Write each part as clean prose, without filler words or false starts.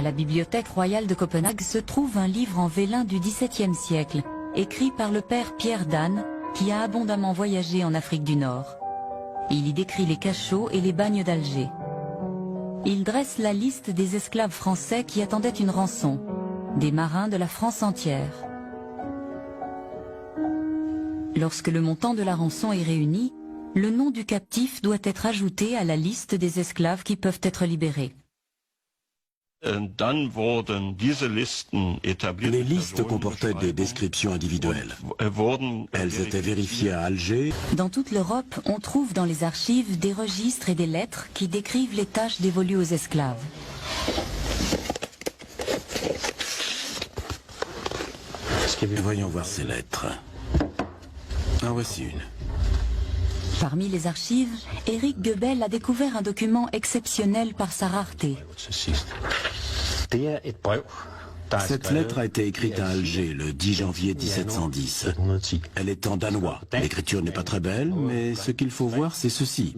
À la Bibliothèque royale de Copenhague se trouve un livre en vélin du XVIIe siècle, écrit par le père Pierre Danes, qui a abondamment voyagé en Afrique du Nord. Il y décrit les cachots et les bagnes d'Alger. Il dresse la liste des esclaves français qui attendaient une rançon, des marins de la France entière. Lorsque le montant de la rançon est réuni, le nom du captif doit être ajouté à la liste des esclaves qui peuvent être libérés. Les listes comportaient des descriptions individuelles. Elles étaient vérifiées à Alger. Dans toute l'Europe, on trouve dans les archives des registres et des lettres qui décrivent les tâches dévolues aux esclaves. Voyons voir ces lettres. En voici une. Parmi les archives, Éric Goebel a découvert un document exceptionnel par sa rareté. Cette lettre a été écrite à Alger le 10 janvier 1710. Elle est en danois. L'écriture n'est pas très belle, mais ce qu'il faut voir, c'est ceci.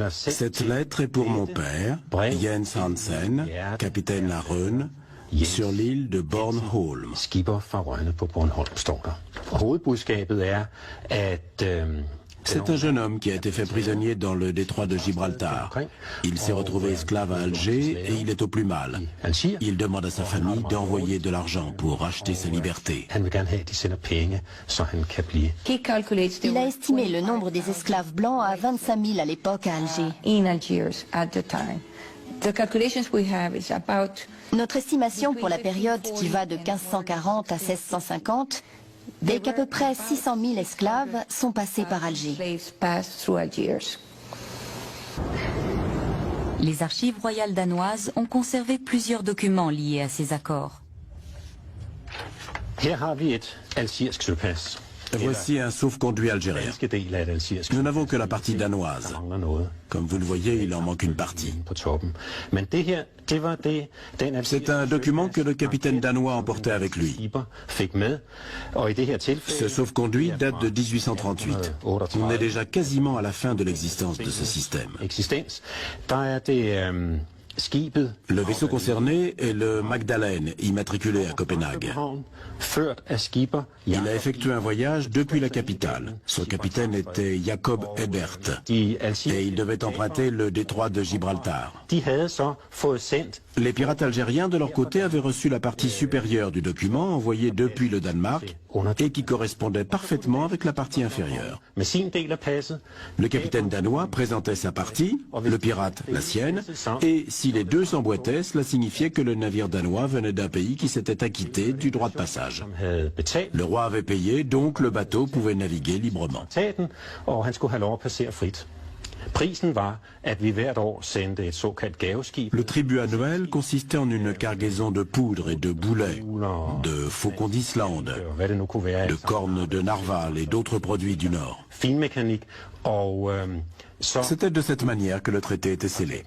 Cette lettre est pour mon père, Jens Hansen, capitaine à Rønne, sur l'île de Bornholm. C'est un jeune homme qui a été fait prisonnier dans le détroit de Gibraltar. Il s'est retrouvé esclave à Alger et il est au plus mal. Il demande à sa famille d'envoyer de l'argent pour racheter sa liberté. Il a estimé le nombre des esclaves blancs à 25 000 à l'époque à Alger. Notre estimation pour la période qui va de 1540 à 1650 est qu'à peu près 600 000 esclaves sont passés par Alger. Les archives royales danoises ont conservé plusieurs documents liés à ces accords. Voici un sauf-conduit algérien. Nous n'avons que la partie danoise. Comme vous le voyez, il en manque une partie. C'est un document que le capitaine danois emportait avec lui. Ce sauf-conduit date de 1838. On est déjà quasiment à la fin de l'existence de ce système. Le vaisseau concerné est le Magdalene, immatriculé à Copenhague. Il a effectué un voyage depuis la capitale. Son capitaine était Jacob Ebert et il devait emprunter le détroit de Gibraltar. Les pirates algériens, de leur côté, avaient reçu la partie supérieure du document envoyé depuis le Danemark et qui correspondait parfaitement avec la partie inférieure. Le capitaine danois présentait sa partie, le pirate la sienne, et si les deux s'emboîtaient, cela signifiait que le navire danois venait d'un pays qui s'était acquitté du droit de passage. Le roi avait payé, donc le bateau pouvait naviguer librement. Le tribut annuel consistait en une cargaison de poudre et de boulets, de faucons d'Islande, de cornes de narval et d'autres produits du Nord. C'était de cette manière que le traité était scellé.